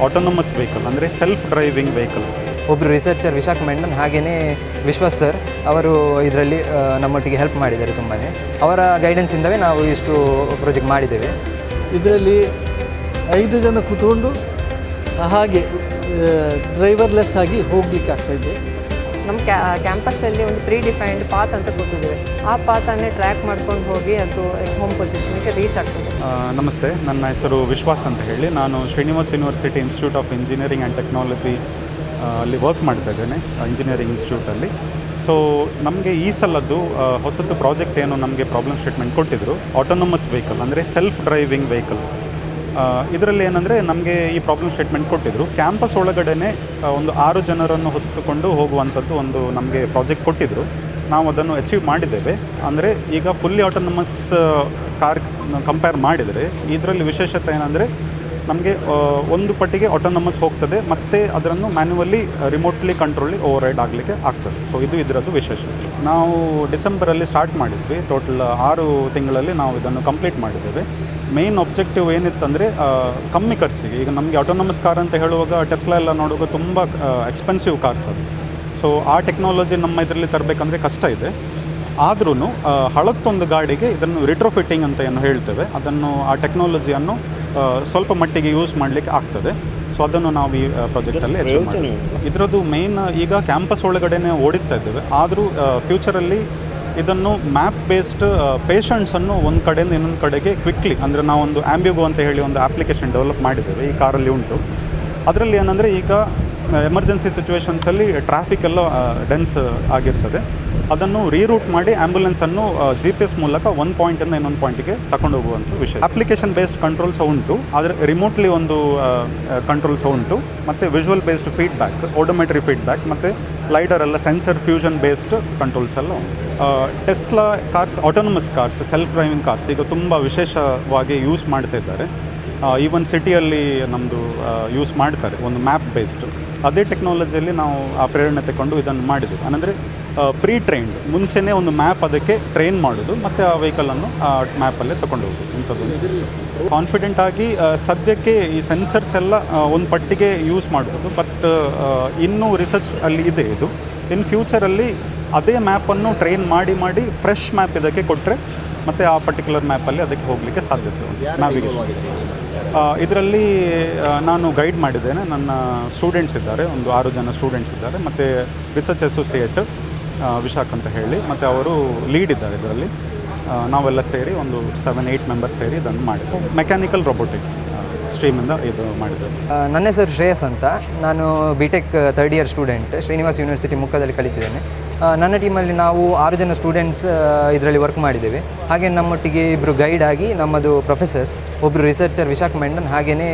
Autonomous vehicle ಅಂದರೆ self driving vehicle. ಒಬ್ಬರು researcher Vishakha Mendon, ಹಾಗೆಯೇ ವಿಶ್ವಾಸ್ ಸರ್ ಅವರು ಇದರಲ್ಲಿ ನಮ್ಮೊಟ್ಟಿಗೆ ಹೆಲ್ಪ್ ಮಾಡಿದ್ದಾರೆ ತುಂಬಾ. ಅವರ ಗೈಡೆನ್ಸಿಂದವೇ ನಾವು ಇಷ್ಟು ಪ್ರಾಜೆಕ್ಟ್ ಮಾಡಿದ್ದೇವೆ. ಇದರಲ್ಲಿ 5 ಜನ ಕೂತ್ಕೊಂಡು ಹಾಗೆ ಡ್ರೈವರ್ಲೆಸ್ ಆಗಿ ಹೋಗಲಿಕ್ಕೆ ಆಗ್ತಾಯಿದೆ. ನಮ್ಮ ಕ್ಯಾಂಪಸ್ಸಲ್ಲಿ ಒಂದು ಪ್ರೀ ಡಿಫೈನ್ಡ್ ಪಾತ್ ಅಂತ ಕೊಟ್ಟಿದ್ದೇವೆ. ಆ ಪಾತನ್ನೇ ಟ್ರ್ಯಾಕ್ ಮಾಡ್ಕೊಂಡು ಹೋಗಿ ಅದು ಹೋಮ್ ಪೊಸಿಷನ್ಗೆ ರೀಚ್ ಆಗ್ತದೆ. ನಮಸ್ತೆ, ನನ್ನ ಹೆಸರು ವಿಶ್ವಾಸ್ ಅಂತ ಹೇಳಿ. ನಾನು Srinivas university institute of engineering and technology ಅಲ್ಲಿ ವರ್ಕ್ ಮಾಡ್ತಾ ಇದ್ದೇನೆ, ಇಂಜಿನಿಯರಿಂಗ್ ಇನ್ಸ್ಟಿಟ್ಯೂಟಲ್ಲಿ. ಸೊ ನಮಗೆ ಈ ಸಲದ್ದು ಹೊಸದು ಪ್ರಾಜೆಕ್ಟ್ ಏನು ನಮಗೆ ಪ್ರಾಬ್ಲಮ್ ಸ್ಟೇಟ್ಮೆಂಟ್ ಕೊಟ್ಟಿದ್ದರು, ಆಟೋನಮಸ್ ವೆಹಿಕಲ್ ಅಂದರೆ ಸೆಲ್ಫ್ ಡ್ರೈವಿಂಗ್ ವೆಹಿಕಲ್. ಇದರಲ್ಲಿ ಏನಂದರೆ ನಮಗೆ ಈ ಪ್ರಾಬ್ಲಮ್ ಸ್ಟೇಟ್ಮೆಂಟ್ ಕೊಟ್ಟಿದ್ದರು. ಕ್ಯಾಂಪಸ್ ಒಳಗಡೆ ಒಂದು 6 ಜನರನ್ನು ಹೊತ್ತುಕೊಂಡು ಹೋಗುವಂಥದ್ದು ಒಂದು ನಮಗೆ ಪ್ರಾಜೆಕ್ಟ್ ಕೊಟ್ಟಿದ್ದರು. ನಾವು ಅದನ್ನು ಅಚೀವ್ ಮಾಡಿದ್ದೇವೆ. ಅಂದರೆ ಈಗ ಫುಲ್ಲಿ ಆಟೋನಮಸ್ ಕಾರ್ ಕಂಪೇರ್ ಮಾಡಿದರೆ ಇದರಲ್ಲಿ ವಿಶೇಷತೆ ಏನಂದರೆ ನಮಗೆ ಒಂದು ಪಟ್ಟಿಗೆ ಆಟೋನಮಸ್ ಹೋಗ್ತದೆ ಮತ್ತು ಅದನ್ನು ಮ್ಯಾನ್ಯುವಲಿ ರಿಮೋಟ್ಲಿ ಕಂಟ್ರೋಲಿ ಓವರ್ ರೈಡ್ ಆಗಲಿಕ್ಕೆ ಆಗ್ತದೆ. ಸೊ ಇದು ಇದರದ್ದು ವಿಶೇಷತೆ. ನಾವು ಡಿಸೆಂಬರಲ್ಲಿ ಸ್ಟಾರ್ಟ್ ಮಾಡಿದ್ವಿ. ಟೋಟಲ್ 6 ತಿಂಗಳಲ್ಲಿ ನಾವು ಇದನ್ನು ಕಂಪ್ಲೀಟ್ ಮಾಡಿದ್ದೇವೆ. ಮೇಯ್ನ್ ಒಬ್ಜೆಕ್ಟಿವ್ ಏನಿತ್ತಂದರೆ ಕಮ್ಮಿ ಖರ್ಚಿಗೆ. ಈಗ ನಮಗೆ ಆಟೋನಮಸ್ ಕಾರ್ ಅಂತ ಹೇಳುವಾಗ ಟೆಸ್ಲಾ ಎಲ್ಲ ನೋಡುವಾಗ ತುಂಬ ಎಕ್ಸ್ಪೆನ್ಸಿವ್ ಕಾರ್ಸ್ ಅದು. ಸೊ ಆ ಟೆಕ್ನಾಲಜಿ ನಮ್ಮ ಇದರಲ್ಲಿ ತರಬೇಕಂದ್ರೆ ಕಷ್ಟ ಇದೆ. ಆದ್ರೂ ಹಳತ್ತೊಂದು ಗಾಡಿಗೆ ಇದನ್ನು ರಿಟ್ರೋಫಿಟ್ಟಿಂಗ್ ಅಂತ ಏನು ಹೇಳ್ತೇವೆ, ಅದನ್ನು ಆ ಟೆಕ್ನಾಲಜಿಯನ್ನು ಸ್ವಲ್ಪ ಮಟ್ಟಿಗೆ ಯೂಸ್ ಮಾಡಲಿಕ್ಕೆ ಆಗ್ತದೆ. ಸೊ ಅದನ್ನು ನಾವು ಈ ಪ್ರಾಜೆಕ್ಟಲ್ಲಿ ಅಚೀವ್ ಮಾಡ್ತೀವಿ. ಇದರದ್ದು ಮೇಯ್ನ್ ಈಗ ಕ್ಯಾಂಪಸ್ ಒಳಗಡೆ ಓಡಿಸ್ತಾ ಇದ್ದೇವೆ. ಆದರೂ ಫ್ಯೂಚರಲ್ಲಿ ಇದನ್ನು ಮ್ಯಾಪ್ ಬೇಸ್ಡ್ ಪೇಷಂಟ್ಸನ್ನು ಒಂದು ಕಡೆಯಿಂದ ಇನ್ನೊಂದು ಕಡೆಗೆ ಕ್ವಿಕ್ಲಿ, ಅಂದರೆ ನಾವೊಂದು ಆ್ಯಂಬ್ಯುಗೋ ಅಂತ ಹೇಳಿ ಒಂದು ಅಪ್ಲಿಕೇಶನ್ ಡೆವಲಪ್ ಮಾಡಿದ್ದೇವೆ, ಈ ಕಾರಲ್ಲಿ ಉಂಟು. ಅದರಲ್ಲಿ ಏನಂದರೆ ಈಗ ಎಮರ್ಜೆನ್ಸಿ ಸಿಚುವೇಷನ್ಸಲ್ಲಿ ಟ್ರಾಫಿಕ್ ಎಲ್ಲ ಡೆನ್ಸ್ ಆಗಿರ್ತದೆ. ಅದನ್ನು ರೀರೂಟ್ ಮಾಡಿ ಆ್ಯಂಬುಲೆನ್ಸನ್ನು GPS ಮೂಲಕ ಒಂದು ಪಾಯಿಂಟಿಂದ ಇನ್ನೊಂದು ಪಾಯಿಂಟಿಗೆ ತಗೊಂಡು ಹೋಗುವಂಥ ವಿಷಯ. ಅಪ್ಲಿಕೇಶನ್ ಬೇಸ್ಡ್ ಕಂಟ್ರೋಲ್ಸ್ ಉಂಟು, ಆದರೆ ರಿಮೋಟ್ಲಿ ಒಂದು ಕಂಟ್ರೋಲ್ಸ್ ಉಂಟು, ಮತ್ತು ವಿಜುವಲ್ ಬೇಸ್ಡ್ ಫೀಡ್ಬ್ಯಾಕ್, ಓಡೋಮೆಟ್ರಿ ಫೀಡ್ಬ್ಯಾಕ್, ಮತ್ತು ಲೈಡರ್ ಎಲ್ಲ ಸೆನ್ಸರ್ ಫ್ಯೂಷನ್ ಬೇಸ್ಡ್ ಕಂಟ್ರೋಲ್ಸ್ ಎಲ್ಲ ಉಂಟು. Tesla cars, autonomous cars, self driving cars ಈಗ ತುಂಬ ವಿಶೇಷವಾಗಿ ಯೂಸ್ ಮಾಡ್ತಾ ಇದ್ದಾರೆ. ಈವನ್ ಸಿಟಿಯಲ್ಲಿ ನಮ್ಮದು ಯೂಸ್ ಮಾಡ್ತಾರೆ, ಒಂದು ಮ್ಯಾಪ್ ಬೇಸ್ಡ್. ಅದೇ ಟೆಕ್ನಾಲಜಿಯಲ್ಲಿ ನಾವು ಆ ಪ್ರೇರಣೆ ತಗೊಂಡು ಇದನ್ನು ಮಾಡಿದ್ವಿ. ಅಂದರೆ ಪ್ರೀ ಟ್ರೈನ್ಡ್, ಮುಂಚೆನೇ ಒಂದು ಮ್ಯಾಪ್ ಅದಕ್ಕೆ ಟ್ರೈನ್ ಮಾಡೋದು ಮತ್ತು ಆ ವೆಹಿಕಲನ್ನು ಆ ಮ್ಯಾಪಲ್ಲೇ ತೊಗೊಂಡು ಹೋಗೋದು. ಇಂಥದ್ದೊಂದು ಕಾನ್ಫಿಡೆಂಟ್ ಆಗಿ ಸದ್ಯಕ್ಕೆ ಈ ಸೆನ್ಸರ್ಸ್ ಎಲ್ಲ ಒಂದು ಪಟ್ಟಿಗೆ ಯೂಸ್ ಮಾಡ್ಬೋದು. ಬಟ್ ಇನ್ನೂ ರಿಸರ್ಚ್ ಅಲ್ಲಿ ಇದೆ ಇದು. ಇನ್ ಫ್ಯೂಚರಲ್ಲಿ ಅದೇ ಮ್ಯಾಪನ್ನು ಟ್ರೈನ್ ಮಾಡಿ ಫ್ರೆಶ್ ಮ್ಯಾಪ್ ಇದಕ್ಕೆ ಕೊಟ್ಟರೆ ಮತ್ತು ಆ ಪರ್ಟಿಕ್ಯುಲರ್ ಮ್ಯಾಪಲ್ಲಿ ಅದಕ್ಕೆ ಹೋಗಲಿಕ್ಕೆ ಸಾಧ್ಯತೆ ಉಂಟು. ನ್ಯಾವಿಗೇಷನ್ ಇದರಲ್ಲಿ ನಾನು ಗೈಡ್ ಮಾಡಿದ್ದೇನೆ. ನನ್ನ ಸ್ಟೂಡೆಂಟ್ಸ್ ಇದ್ದಾರೆ, ಒಂದು 6 ಜನ ಸ್ಟೂಡೆಂಟ್ಸ್ ಇದ್ದಾರೆ, ಮತ್ತು ರಿಸರ್ಚ್ ಅಸೋಸಿಯೇಟ್ ವಿಶಾಖ್ ಅಂತ ಹೇಳಿ, ಮತ್ತು ಅವರು ಲೀಡ್ ಇದ್ದಾರೆ ಇದರಲ್ಲಿ. ನಾವೆಲ್ಲ ಸೇರಿ ಒಂದು 7-8 ಮೆಂಬರ್ಸ್ ಸೇರಿ ಇದನ್ನು ಮಾಡಿದ್ವಿ. ಮೆಕ್ಯಾನಿಕಲ್ ರೊಬೋಟಿಕ್ಸ್ ಸ್ಟ್ರೀಮಿಂದ ಇದು ಮಾಡಿದ್ವಿ. ನನ್ನ ಹೆಸರು ಶ್ರೇಯಸ್ ಅಂತ. ನಾನು BTech 3rd year student, Srinivas university ಮುಖದಲ್ಲಿ ಕಲಿತಿದ್ದೇನೆ. ನನ್ನ ಟೀಮಲ್ಲಿ ನಾವು 6 ಜನ ಸ್ಟೂಡೆಂಟ್ಸ್ ಇದರಲ್ಲಿ ವರ್ಕ್ ಮಾಡಿದ್ದೇವೆ. ಹಾಗೆ ನಮ್ಮೊಟ್ಟಿಗೆ 2 ಗೈಡ್ ಆಗಿ ನಮ್ಮದು ಪ್ರೊಫೆಸರ್ಸ್, ಒಬ್ಬರು ರಿಸರ್ಚರ್ ವಿಶಾಖ ಮೆಂಡನ್, ಹಾಗೆಯೇ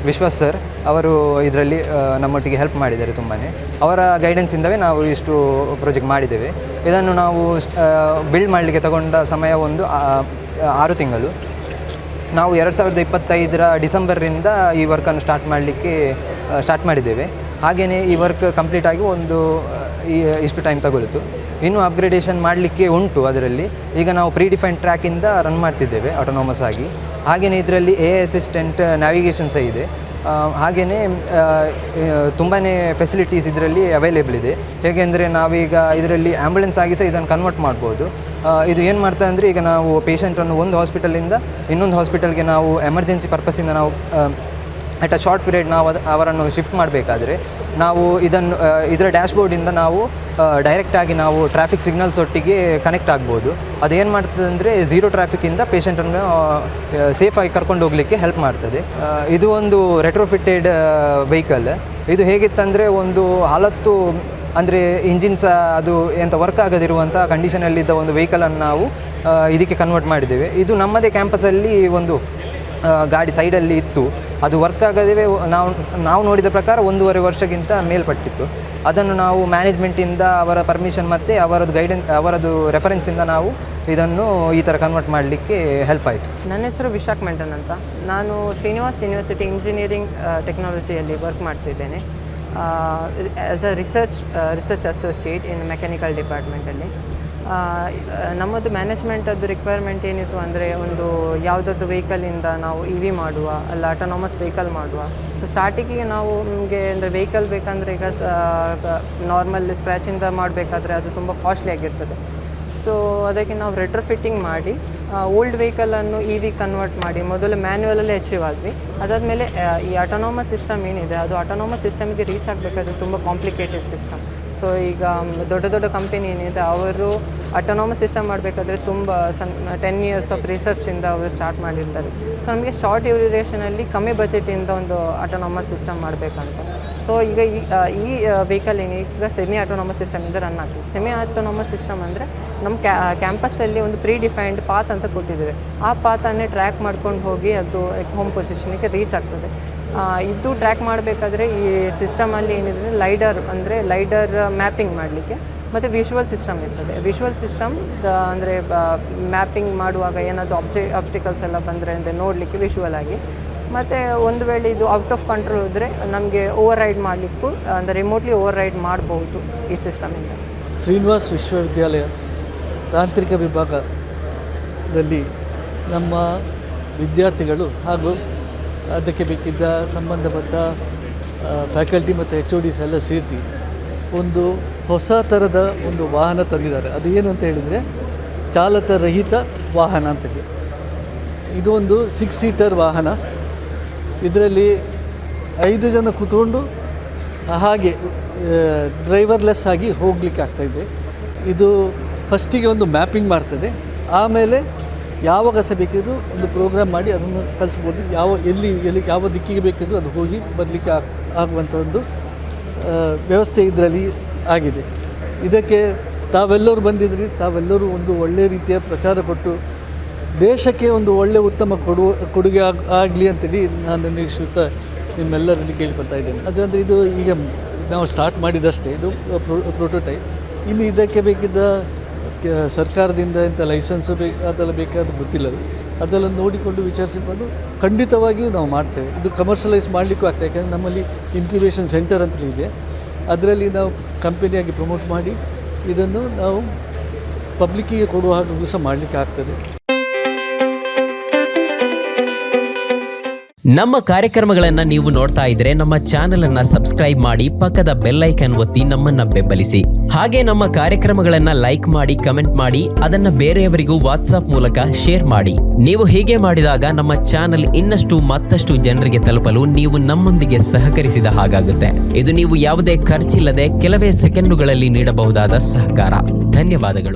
ವಿಶ್ವಾಸ್ ಸರ್ ಅವರು ಇದರಲ್ಲಿ ನಮ್ಮೊಟ್ಟಿಗೆ ಹೆಲ್ಪ್ ಮಾಡಿದ್ದಾರೆ ತುಂಬಾ. ಅವರ ಗೈಡೆನ್ಸಿಂದವೇ ನಾವು ಇಷ್ಟು ಪ್ರಾಜೆಕ್ಟ್ ಮಾಡಿದ್ದೇವೆ. ಇದನ್ನು ನಾವು ಬಿಲ್ಡ್ ಮಾಡಲಿಕ್ಕೆ ತಗೊಂಡ ಸಮಯ ಒಂದು 6 ತಿಂಗಳು. ನಾವು 2025ರ ಡಿಸೆಂಬರಿಂದ ಈ ವರ್ಕನ್ನು ಸ್ಟಾರ್ಟ್ ಮಾಡಿದ್ದೇವೆ. ಹಾಗೆಯೇ ಈ ವರ್ಕ್ ಕಂಪ್ಲೀಟ್ ಆಗಿ ಇಷ್ಟು ಟೈಮ್ ತಗೊಳ್ತು. ಇನ್ನೂ ಅಪ್ಗ್ರೇಡೇಷನ್ ಮಾಡಲಿಕ್ಕೆ ಉಂಟು. ಅದರಲ್ಲಿ ಈಗ ನಾವು ಪ್ರೀ ಡಿಫೈನ್ಡ್ ಟ್ರ್ಯಾಕಿಂದ ರನ್ ಮಾಡ್ತಿದ್ದೇವೆ ಆಟೋನಮಸ್ ಆಗಿ. ಹಾಗೆಯೇ ಇದರಲ್ಲಿ AI ಅಸಿಸ್ಟೆಂಟ್ ನ್ಯಾವಿಗೇಷನ್ ಸಹ ಇದೆ. ಹಾಗೆಯೇ ತುಂಬಾ ಫೆಸಿಲಿಟೀಸ್ ಇದರಲ್ಲಿ ಅವೈಲೇಬಲ್ ಇದೆ. ಹೇಗೆಂದರೆ ನಾವೀಗ ಇದರಲ್ಲಿ ಆ್ಯಂಬುಲೆನ್ಸ್ ಆಗಿ ಸಹ ಇದನ್ನು ಕನ್ವರ್ಟ್ ಮಾಡ್ಬೋದು. ಇದು ಏನು ಮಾಡ್ತಾ ಅಂದರೆ, ಈಗ ನಾವು ಪೇಷಂಟನ್ನು ಒಂದು ಹಾಸ್ಪಿಟಲಿಂದ ಇನ್ನೊಂದು ಹಾಸ್ಪಿಟಲ್ಗೆ ನಾವು ಎಮರ್ಜೆನ್ಸಿ ಪರ್ಪಸ್ಸಿಂದ ನಾವು ಅಟ್ ಅ ಶಾರ್ಟ್ ಪೀರಿಯಡ್ ನಾವು ಅವರನ್ನು ಶಿಫ್ಟ್ ಮಾಡಬೇಕಾದ್ರೆ ನಾವು ಇದರ ಡ್ಯಾಶ್ಬೋರ್ಡಿಂದ ನಾವು ಡೈರೆಕ್ಟಾಗಿ ನಾವು ಟ್ರಾಫಿಕ್ ಸಿಗ್ನಲ್ಸ್ ಒಟ್ಟಿಗೆ ಕನೆಕ್ಟ್ ಆಗ್ಬೋದು. ಅದೇನು ಮಾಡ್ತದೆ ಅಂದರೆ ಝೀರೋ ಟ್ರಾಫಿಕ್ಕಿಂದ ಪೇಷಂಟನ್ನು ಸೇಫಾಗಿ ಕರ್ಕೊಂಡು ಹೋಗಲಿಕ್ಕೆ ಹೆಲ್ಪ್ ಮಾಡ್ತದೆ. ಇದು ಒಂದು ರೆಟ್ರೋಫಿಟೆಡ್ ವೆಹಿಕಲ್. ಇದು ಹೇಗಿತ್ತಂದರೆ, ಒಂದು ಹಾಲತ್ತು ಅಂದರೆ ಇಂಜಿನ್ ಸಹ ಅದು ಎಂತ ವರ್ಕ್ ಆಗದಿರುವಂಥ ಕಂಡೀಷನಲ್ಲಿದ್ದ ಒಂದು ವೆಹಿಕಲನ್ನು ನಾವು ಇದಕ್ಕೆ ಕನ್ವರ್ಟ್ ಮಾಡಿದ್ದೇವೆ. ಇದು ನಮ್ಮದೇ ಕ್ಯಾಂಪಸಲ್ಲಿ ಒಂದು ಗಾಡಿ ಸೈಡಲ್ಲಿ ಇತ್ತು. ಅದು ವರ್ಕ್ ಆಗದೇ ನಾವು ನೋಡಿದ ಪ್ರಕಾರ 1.5 ವರ್ಷಕ್ಕಿಂತ ಮೇಲ್ಪಟ್ಟಿತ್ತು. ಅದನ್ನು ನಾವು ಮ್ಯಾನೇಜ್ಮೆಂಟಿಂದ ಅವರ ಪರ್ಮಿಷನ್ ಮತ್ತು ಅವರದ್ದು ರೆಫರೆನ್ಸಿಂದ ನಾವು ಇದನ್ನು ಈ ಥರ ಕನ್ವರ್ಟ್ ಮಾಡಲಿಕ್ಕೆ ಹೆಲ್ಪ್ ಆಯಿತು. ನನ್ನ ಹೆಸರು ವಿಶಾಖ ಮೆಂಡನ್ ಅಂತ. ನಾನು ಶ್ರೀನಿವಾಸ್ ಯೂನಿವರ್ಸಿಟಿ ಇಂಜಿನಿಯರಿಂಗ್ ಟೆಕ್ನಾಲಜಿಯಲ್ಲಿ ವರ್ಕ್ ಮಾಡ್ತಿದ್ದೇನೆ. As a research associate in mechanical ಡಿಪಾರ್ಟ್ಮೆಂಟಲ್ಲಿ. ನಮ್ಮದು ಮ್ಯಾನೇಜ್ಮೆಂಟದ್ದು ರಿಕ್ವೈರ್ಮೆಂಟ್ ಏನಿತ್ತು ಅಂದರೆ ಒಂದು ಯಾವುದಾದ್ರು ವೆಹಿಕಲಿಂದ ನಾವು ಇ ವಿ ಮಾಡುವ ಅಲ್ಲ ಆಟೋನಮಸ್ ವೆಹಿಕಲ್ ಮಾಡುವ. ಸೊ ಸ್ಟಾರ್ಟಿಂಗಿಗೆ ನಾವು ನಮಗೆ ಅಂದರೆ ವೆಹಿಕಲ್ ಬೇಕಂದರೆ ಈಗ ನಾರ್ಮಲ್ ಸ್ಕ್ರ್ಯಾಚಿಂದ ಮಾಡಬೇಕಾದ್ರೆ ಅದು ತುಂಬ ಕಾಸ್ಟ್ಲಿ ಆಗಿರ್ತದೆ. ಸೊ ಅದಕ್ಕೆ ನಾವು ರೆಟ್ರೋಫಿಟ್ಟಿಂಗ್ ಮಾಡಿ ಓಲ್ಡ್ ವೆಹಿಕಲನ್ನು ಇ ವಿ ಕನ್ವರ್ಟ್ ಮಾಡಿ ಮೊದಲು ಮ್ಯಾನ್ಯುವಲಲ್ಲೇ ಅಚೀವ್ ಆದ್ವಿ. ಅದಾದಮೇಲೆ ಈ ಆಟೋನಮಸ್ ಸಿಸ್ಟಮ್ ಏನಿದೆ ಅದು ಆಟೋನಮಸ್ ಸಿಸ್ಟಮಿಗೆ ರೀಚ್ ಆಗಬೇಕಾದ್ರೆ ತುಂಬ ಕಾಂಪ್ಲಿಕೇಟೆಡ್ ಸಿಸ್ಟಮ್. ಸೊ ಈಗ ದೊಡ್ಡ ದೊಡ್ಡ ಕಂಪನಿ ಏನಿದೆ ಅವರು ಆಟೋನಮಸ್ ಸಿಸ್ಟಮ್ ಮಾಡಬೇಕಾದ್ರೆ ತುಂಬ 10 years ಆಫ್ ರಿಸರ್ಚಿಂದ ಅವರು ಸ್ಟಾರ್ಟ್ ಮಾಡಿರ್ತಾರೆ. ಸೊ ನಮಗೆ ಶಾರ್ಟ್ ಡ್ಯೂರೇಷನಲ್ಲಿ ಕಮ್ಮಿ ಬಜೆಟಿಂದ ಒಂದು ಆಟೋನಮಸ್ ಸಿಸ್ಟಮ್ ಮಾಡಬೇಕಂತ. ಸೊ ಈಗ ಈ ವೆಹಿಕಲ್ ಈಗ ಸೆಮಿ ಆಟೋನಮಸ್ ಸಿಸ್ಟಮಿಂದ ರನ್ ಆಗ್ತದೆ. ಸೆಮಿ ಆಟೋನಮಸ್ ಸಿಸ್ಟಮ್ ಅಂದರೆ ನಮ್ಮ ಕ್ಯಾಂಪಸ್ಸಲ್ಲಿ ಒಂದು ಪ್ರೀ ಡಿಫೈನ್ಡ್ ಪಾತ್ ಅಂತ ಕೊಟ್ಟಿದ್ದೇವೆ. ಆ ಪಾತನ್ನೇ ಟ್ರ್ಯಾಕ್ ಮಾಡ್ಕೊಂಡು ಹೋಗಿ ಅದು ಹೋಮ್ ಪೊಸಿಷನಿಗೆ ರೀಚ್ ಆಗ್ತದೆ. ಇದು ಟ್ರ್ಯಾಕ್ ಮಾಡಬೇಕಾದ್ರೆ ಈ ಸಿಸ್ಟಮಲ್ಲಿ ಏನಿದೆ ಲೈಡರ್ ಮ್ಯಾಪಿಂಗ್ ಮಾಡಲಿಕ್ಕೆ ಮತ್ತು ವಿಷುವಲ್ ಸಿಸ್ಟಮ್ ಇರ್ತದೆ. ವಿಷುವಲ್ ಸಿಸ್ಟಮ್ ಅಂದರೆ ಮ್ಯಾಪಿಂಗ್ ಮಾಡುವಾಗ ಏನಾದರೂ ಆಬ್ಸ್ಟಿಕಲ್ಸ್ ಎಲ್ಲ ಬಂದರೆ ಅಂದರೆ ನೋಡಲಿಕ್ಕೆ ವಿಷುವಲ್ ಆಗಿ, ಮತ್ತು ಒಂದು ವೇಳೆ ಇದು ಔಟ್ ಆಫ್ ಕಂಟ್ರೋಲ್ ಇದ್ದರೆ ನಮಗೆ ಓವರ್ ರೈಡ್ ಮಾಡಲಿಕ್ಕೂ ಅಂದರೆ ರಿಮೋಟ್ಲಿ ಓವರ್ ರೈಡ್ ಮಾಡ್ಬೋದು ಈ ಸಿಸ್ಟಮಿಂದ. ಶ್ರೀನಿವಾಸ್ ವಿಶ್ವವಿದ್ಯಾಲಯ ತಾಂತ್ರಿಕ ವಿಭಾಗದಲ್ಲಿ ನಮ್ಮ ವಿದ್ಯಾರ್ಥಿಗಳು ಹಾಗೂ ಅದಕ್ಕೆ ಬೇಕಿದ್ದ ಸಂಬಂಧಪಟ್ಟ ಫ್ಯಾಕಲ್ಟಿ ಮತ್ತು HODs ಎಲ್ಲ ಸೇರಿಸಿ ಒಂದು ಹೊಸ ಥರದ ಒಂದು ವಾಹನ ತಂದಿದ್ದಾರೆ. ಅದು ಏನು ಅಂತ ಹೇಳಿದರೆ ಚಾಲಕರಹಿತ ವಾಹನ ಅಂತೇಳಿ. ಇದು ಒಂದು 6 seater ವಾಹನ. ಇದರಲ್ಲಿ 5 ಜನ ಕೂತ್ಕೊಂಡು ಹಾಗೆ ಡ್ರೈವರ್ಲೆಸ್ ಆಗಿ ಹೋಗಲಿಕ್ಕೆ ಆಗ್ತಾಯಿದೆ. ಇದು ಫಸ್ಟಿಗೆ ಒಂದು ಮ್ಯಾಪಿಂಗ್ ಮಾಡ್ತದೆ, ಆಮೇಲೆ ಯಾವಾಗ ಸಹ ಬೇಕಿದ್ರೂ ಒಂದು ಪ್ರೋಗ್ರಾಮ್ ಮಾಡಿ ಅದನ್ನು ಕಳಿಸ್ಬೋದು. ಎಲ್ಲಿ ಯಾವ ದಿಕ್ಕಿಗೆ ಬೇಕಿದ್ರೂ ಅದು ಹೋಗಿ ಬರಲಿಕ್ಕೆ ಆಗುವಂಥ ಒಂದು ವ್ಯವಸ್ಥೆ ಇದರಲ್ಲಿ ಆಗಿದೆ. ಇದಕ್ಕೆ ತಾವೆಲ್ಲರೂ ಬಂದಿದ್ರಿ, ತಾವೆಲ್ಲರೂ ಒಂದು ಒಳ್ಳೆಯ ರೀತಿಯ ಪ್ರಚಾರ ಕೊಟ್ಟು ದೇಶಕ್ಕೆ ಒಂದು ಒಳ್ಳೆಯ ಉತ್ತಮ ಕೊಡುಗೆ ಆಗಲಿ ಅಂತೇಳಿ ನಾನು ನಿರೀಕ್ಷಿಸುತ್ತಾ ನಿಮ್ಮೆಲ್ಲರಲ್ಲಿ ಕೇಳಿಕೊಳ್ತಾ ಇದ್ದೇನೆ. ಅದಂದರೆ ಇದು ಈಗ ನಾವು ಸ್ಟಾರ್ಟ್ ಮಾಡಿದಷ್ಟೇ, ಇದು ಪ್ರೋಟೋಟೈಪ್. ಇನ್ನು ಇದಕ್ಕೆ ಬೇಕಿದ್ದ ಸರ್ಕಾರದಿಂದ ಇಂಥ ಲೈಸೆನ್ಸ್ ಅದೆಲ್ಲ ಬೇಕಾದ ಗೊತ್ತಿಲ್ಲ. ಅದೆಲ್ಲ ನೋಡಿಕೊಂಡು ವಿಚಾರಿಸಿಕೊಂಡು ಖಂಡಿತವಾಗಿಯೂ ನಾವು ಮಾಡ್ತೇವೆ. ಇದು ಕಮರ್ಷಿಯಲೈಸ್ ಮಾಡಲಿಕ್ಕೂ ಆಗ್ತದೆ. ಯಾಕೆಂದರೆ ನಮ್ಮಲ್ಲಿ ಇನ್ಕ್ಯುಬೇಷನ್ ಸೆಂಟರ್ ಅಂತ ಇದೆ, ಅದರಲ್ಲಿ ನಾವು ಕಂಪನಿಯಾಗಿ ಪ್ರಮೋಟ್ ಮಾಡಿ ಇದನ್ನು ನಾವು ಪಬ್ಲಿಕ್ಕಿಗೆ ಕೊಡುವ ಹಾಗೂ ಸಹ ಮಾಡಲಿಕ್ಕೆ ಆಗ್ತದೆ. ನಮ್ಮ ಕಾರ್ಯಕ್ರಮಗಳನ್ನು ನೀವು ನೋಡ್ತಾ ಇದ್ರೆ ನಮ್ಮ ಚಾನೆಲ್ ಅನ್ನ ಸಬ್ಸ್ಕ್ರೈಬ್ ಮಾಡಿ, ಪಕ್ಕದ ಬೆಲ್ ಐಕಾನ್ ಒತ್ತಿ ನಮ್ಮನ್ನ ಬೆಂಬಲಿಸಿ. ಹಾಗೆ ನಮ್ಮ ಕಾರ್ಯಕ್ರಮಗಳನ್ನ ಲೈಕ್ ಮಾಡಿ, ಕಮೆಂಟ್ ಮಾಡಿ, ಅದನ್ನ ಬೇರೆಯವರಿಗೂ ವಾಟ್ಸ್ಆಪ್ ಮೂಲಕ ಶೇರ್ ಮಾಡಿ. ನೀವು ಹೀಗೆ ಮಾಡಿದಾಗ ನಮ್ಮ ಚಾನೆಲ್ ಮತ್ತಷ್ಟು ಜನರಿಗೆ ತಲುಪಲು ನೀವು ನಮ್ಮೊಂದಿಗೆ ಸಹಕರಿಸಿದ ಹಾಗಾಗುತ್ತೆ. ಇದು ನೀವು ಯಾವುದೇ ಖರ್ಚಿಲ್ಲದೆ ಕೆಲವೇ ಸೆಕೆಂಡುಗಳಲ್ಲಿ ನೀಡಬಹುದಾದ ಸಹಕಾರ. ಧನ್ಯವಾದಗಳು.